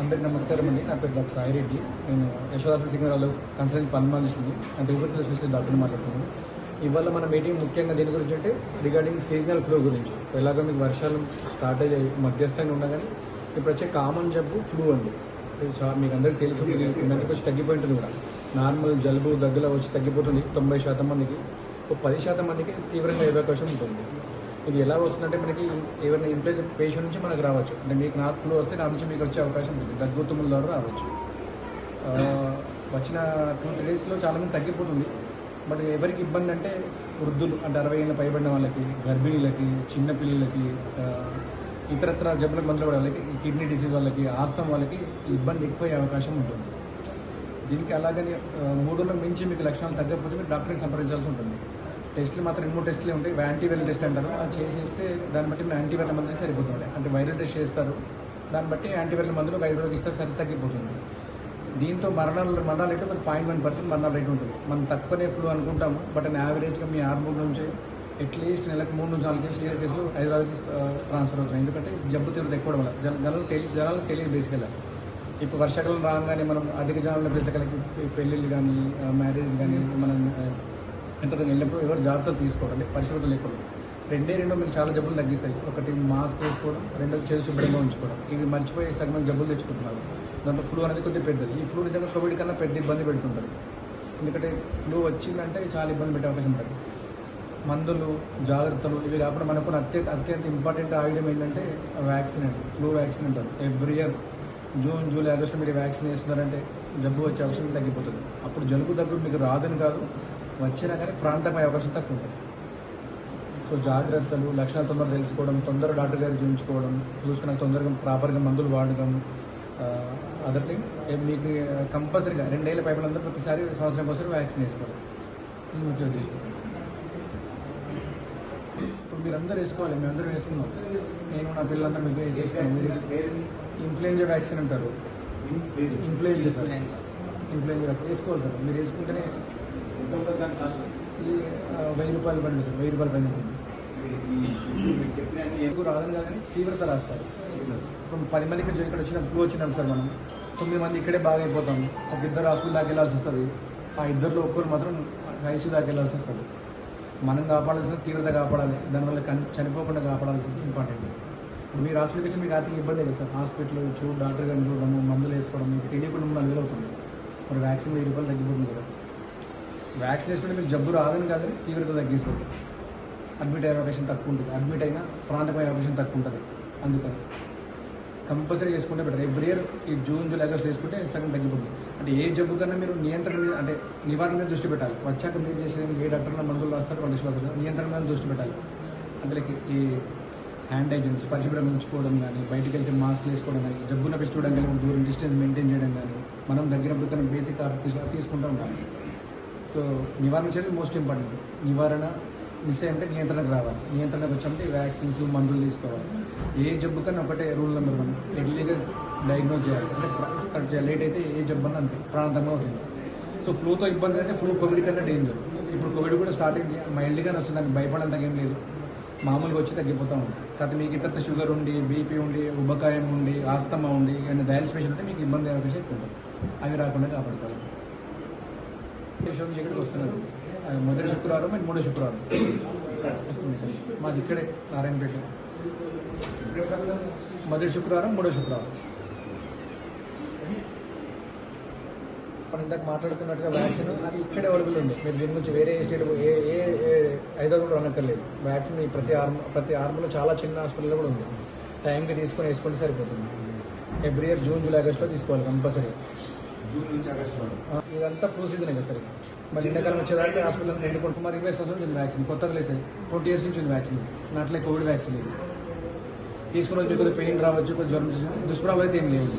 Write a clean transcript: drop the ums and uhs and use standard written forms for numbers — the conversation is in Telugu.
అందరికీ నమస్కారం అండి. నా పేరు డాక్టర్ సాయి రెడ్డి. నేను యశోదాత్మ సింగరాలు కన్సల్టెంట్ పల్మాలజిస్ట్ని. అంటే ఊపిరితిత్తుల స్పెషలిస్ట్ డాక్టర్ని మాట్లాడుతున్నాను. ఇవాళ మన మీటింగ్ ముఖ్యంగా దేని గురించి అంటే రిగార్డింగ్ సీజనల్ ఫ్లూ గురించి. ఎలాగో మీకు వర్షాలు స్టార్ట్ అయ్యాయి, మధ్యస్థంగా ఉండగానే ఇప్పుడు వచ్చే కామన్ జబ్బు ఫ్లూ అండి. మీకు అందరికీ తెలుసు, మీకు వచ్చి తగ్గిపోయింటుంది కూడా. నార్మల్ జలుబు దగ్గర వచ్చి తగ్గిపోతుంది 90% మందికి. ఒక 10% మందికి తీవ్రంగా అయ్యే అవకాశం ఉంటుంది. ఇది ఎలా వస్తుందంటే మనకి ఎవరైనా ఇంప్లైజ్ పేషెంట్ నుంచి మనకు రావచ్చు. అంటే మీకు నాకు ఫ్లూ వస్తే నా నుంచి మీకు వచ్చే అవకాశం ఉంటుంది. దగ్గుతుమ్ముల ద్వారా రావచ్చు. వచ్చిన 2-3 డేస్లో చాలామంది తగ్గిపోతుంది. బట్ ఎవరికి ఇబ్బంది అంటే వృద్ధులు, అంటే 60 ఏళ్ళ పైబడిన వాళ్ళకి, గర్భిణీలకి, చిన్నపిల్లలకి, ఇతరత్ర జబ్బులకు మందులు పడే వాళ్ళకి, కిడ్నీ డిసీజ్ వాళ్ళకి, ఆస్తమా వాళ్ళకి ఇబ్బంది ఎక్కువ అయ్యే అవకాశం ఉంటుంది. దీనికి అలాగని 3 మించి మీకు లక్షణాలు తగ్గకపోతే మీరు డాక్టర్ని సంప్రదించాల్సి ఉంటుంది. టెస్టులు మాత్రం 2 టెస్టులే ఉంటాయి. యాంటీవైరల్ టెస్ట్ అంటారు. అది చేసేస్తే దాన్ని బట్టి మీరు యాంటీవైరల్ మందులు సరిపోతుంటాయి. అంటే వైరల్ టెస్ట్ చేస్తారు, దాన్ని బట్టి యాంటీవైరల్ మందులు 5 రోజులు ఇస్తారు, సరి తగ్గిపోతుంది. దీంతో మరణాలు అయితే ఒక 0.1% మరణాల రేటు ఉంటుంది. మనం తక్కువనే ఫ్లూ అనుకుంటాము, బట్ యావరేజ్గా మీ 6 నుంచి అట్లీస్ట్ నెలకు 3-4 సీరియస్ కేసులు హైదరాబాద్కి ట్రాన్స్ఫర్ అవుతున్నాయి. ఎందుకంటే జబ్బు తీవ్రత ఎక్కువ వల్ల జనాలకు తెలియదు బేసికల్గా. ఇప్పుడు వర్షాకాలం రాగానే మనం అధిక జనాల ప్రజలకి పెళ్ళిళ్ళు కానీ, మ్యారేజ్ కానీ, మనం ఎంతగా వెళ్ళినప్పుడు ఎవరు జాగ్రత్తలు తీసుకోవడం, అంటే పరిశుభ్రత లేకపోవడం. 2 మీకు చాలా జబ్బులు తగ్గిస్తాయి. ఒకటి మాస్క్ వేసుకోవడం, 2 చేతి శుభ్రంగా ఉంచుకోవడం. ఇవి మర్చిపోయి సగం జబ్బులు తెచ్చుకుంటున్నారు. దాంట్లో ఫ్లూ అనేది కొద్దిగా పెద్దది. ఈ ఫ్లూ నిజంగా కోవిడ్ కన్నా పెద్ద ఇబ్బంది పెడుతుంటుంది. ఎందుకంటే ఫ్లూ వచ్చిందంటే చాలా ఇబ్బంది పెట్టే అవకాశం ఉంటుంది. మందులు, జాగ్రత్తలు ఇవి కాకుండా మనకు అత్యంత ఇంపార్టెంట్ ఆయుధం ఏంటంటే వ్యాక్సిన్ అండి. ఫ్లూ వ్యాక్సిన్ ఉంటుంది. Every year June, July, August మీరు వ్యాక్సిన్ వేస్తున్నారంటే జబ్బు వచ్చే అవకాశం తగ్గిపోతుంది. అప్పుడు జలుబు దగ్గు మీకు రాదని కాదు, వచ్చినా కానీ ప్రాంతమయ్యే అవకాశం తక్కువ ఉంటుంది. సో జాగ్రత్తలు, లక్షణాలు తొందరగా తెలుసుకోవడం, తొందరగా డాక్టర్ గారు చూపించుకోవడం, చూసుకున్న తొందరగా ప్రాపర్గా మందులు వాడడం. అదర్ థింగ్, మీకు కంపల్సరీగా 2 ఏళ్ళ పైపులందరూ ప్రతిసారి సంవత్సరం కోసం వ్యాక్సిన్ వేసుకోవడం. ఇది ముఖ్యది. ఇప్పుడు మీరందరూ వేసుకోవాలి, మేమందరం వేసుకున్నాం. నేను నా పిల్లలందరూ మీకు వేసేసుకున్నాం. ఇన్ఫ్లుయెంజా వ్యాక్సిన్ అంటారు. ఇన్ఫ్లుయెంజా వ్యాక్సిన్ వేసుకోవాలి సార్. మీరు వేసుకుంటేనే ఈ 1000 రూపాయలు పడింది సార్. 1000 రూపాయలు పైన రాదని కాదని తీవ్రత రాస్తారు. ఇప్పుడు 10 మందికి ఇక్కడ వచ్చిన ఫ్లూ వచ్చినాం సార్, మనం 9 మంది ఇక్కడే బాగా అయిపోతాం. ఒక 2 హాస్పిటల్ దాకా వెళ్ళాల్సి వస్తుంది. ఆ 2లో ఒక్కరు మాత్రం ఐసీయూ దాకా వెళ్ళాల్సి వస్తుంది. మనం కాపాడాల్సిన తీవ్రత కాపాడాలి, దానివల్ల చనిపోకుండా కాపాడాల్సింది ఇంపార్టెంట్. ఇప్పుడు మీరు హాస్పిటల్కి వచ్చి మీకు ఆర్థిక ఇబ్బంది లేదు సార్. హాస్పిటల్ డాక్టర్ గారిని చూడడము, మందులు వేసుకోవడం, మీకు తెలియకుండా 4,000 అవుతుంది. మరి వ్యాక్సిన్ 1000 రూపాయలు తగ్గిపోతుంది కదా. వ్యాక్సిన్ వేసుకుంటే మీకు జబ్బు రాదని కాదని తీవ్రత తగ్గిస్తుంది. అడ్మిట్ అయ్యే అవకాశం తక్కువ ఉంటుంది. అడ్మిట్ అయినా ప్రాంతమయ్యే అవకాశం తక్కువ ఉంటుంది. అందుకని కంపల్సరీ చేసుకుంటే బెటర్. ఎవ్రీ ఇయర్ ఈ జూన్, జూలై, ఆగస్టు వేసుకుంటే సగం తగ్గిపోతుంది. అంటే ఏ జబ్బు కన్నా మీరు నియంత్రణ మీద, అంటే నివారణ మీద దృష్టి పెట్టాలి. వచ్చాక మీరు చేసేది ఏ డాక్టర్లో మందులు రాస్తారు, వాళ్ళు వస్తారు. నియంత్రణ మీద దృష్టి పెట్టాలి. అంటే ఈ హ్యాండ్ హైజీన్ పరిశుభ్రంగా ఉంచుకోవడం కానీ, బయటకు వెళ్తే మాస్క్ వేసుకోవడం కానీ, జబ్బున పెట్టి చూడడం కానీ, దూరం డిస్టెన్స్ మెయింటైన్ చేయడం కానీ, మనం దగ్గరప్పుడు కానీ బేసిక్ తీసుకుంటూ ఉంటాం. సో నివారణ చర్యలు మోస్ట్ ఇంపార్టెంట్. నివారణ మిస్ అయ్యంటే నియంత్రణకు రావాలి. నియంత్రణకు వచ్చామంటే వ్యాక్సిన్స్, మందులు తీసుకోవాలి. ఏ జబ్బు కన్నా ఒకటే రూల్ నెంబర్ 1, ఎర్లీగా డయాగ్నోజ్ చేయాలి. అంటే లేట్ అయితే ఏ జబ్బు అన్నా అంతే ప్రాంతంగా అవుతుంది. సో ఫ్లూతో ఇబ్బంది అంటే ఫ్లూ కోవిడ్ కన్నా డేంజర్. ఇప్పుడు కోవిడ్ కూడా స్టార్ట్ అయింది, మైల్డ్గానే వస్తుంది. దానికి భయపడంతగా ఏం లేదు, మామూలుగా వచ్చి తగ్గిపోతూ ఉంది. కాకపోతే మీకు ఇతర షుగర్ ఉండి, బీపీ ఉండి, ఉబ్బకాయం ఉండి, ఆస్తమా ఉండి, ఏమైనా డయాలసిస్ పేషెంట్ ఉంటే మీకు ఇబ్బంది అయ్యే అవకాశం ఎక్కువ ఉంటుంది. అవి రాకుండా కాపాడుకోవాలి. ఇక్కడికి వస్తున్నారు మొదటి శుక్రవారం అండ్ 3వ శుక్రవారం వస్తుంది సార్. మాది ఇక్కడే నారాయణపేట. మొదటి శుక్రవారం, 3వ శుక్రవారం. మనం ఇందాక మాట్లాడుతున్నట్టుగా వ్యాక్సిన్ ఇక్కడే అవైలబుల్ ఉంది. మీరు దీని గురించి వేరే స్టేట్ ఏ హైదరాబాద్ కూడా అనక్కర్లేదు. వ్యాక్సిన్ ప్రతి ఆర్మలో చాలా చిన్న హాస్పిటల్లో కూడా ఉంది. టైంకి తీసుకొని వేసుకుంటే సరిపోతుంది. ఎవ్రీ ఇయర్ జూన్, జూలై, ఆగస్టులో తీసుకోవాలి కంపల్సరీ. జూన్ నుంచి ఆగస్టు ఇదంతా ఫ్లూ సీజన్ కదా సార్. మళ్ళీ ఎండాకాలం వచ్చేదానికి హాస్పిటల్ ఎండుకుంటూ మరి 20 సంవత్సరాల నుంచి వ్యాక్సిన్ కొత్తగా లేసాయి. 20 ఇయర్స్ నుంచి ఉంది వ్యాక్సిన్. నాట్లే కోవిడ్ వ్యాక్సిన్ ఇది తీసుకున్న రోజు కొద్దిగా పెయిన్ రావచ్చు, కొద్దిగా జ్వరం, దుష్ప్రభావం అయితే ఏం లేదు.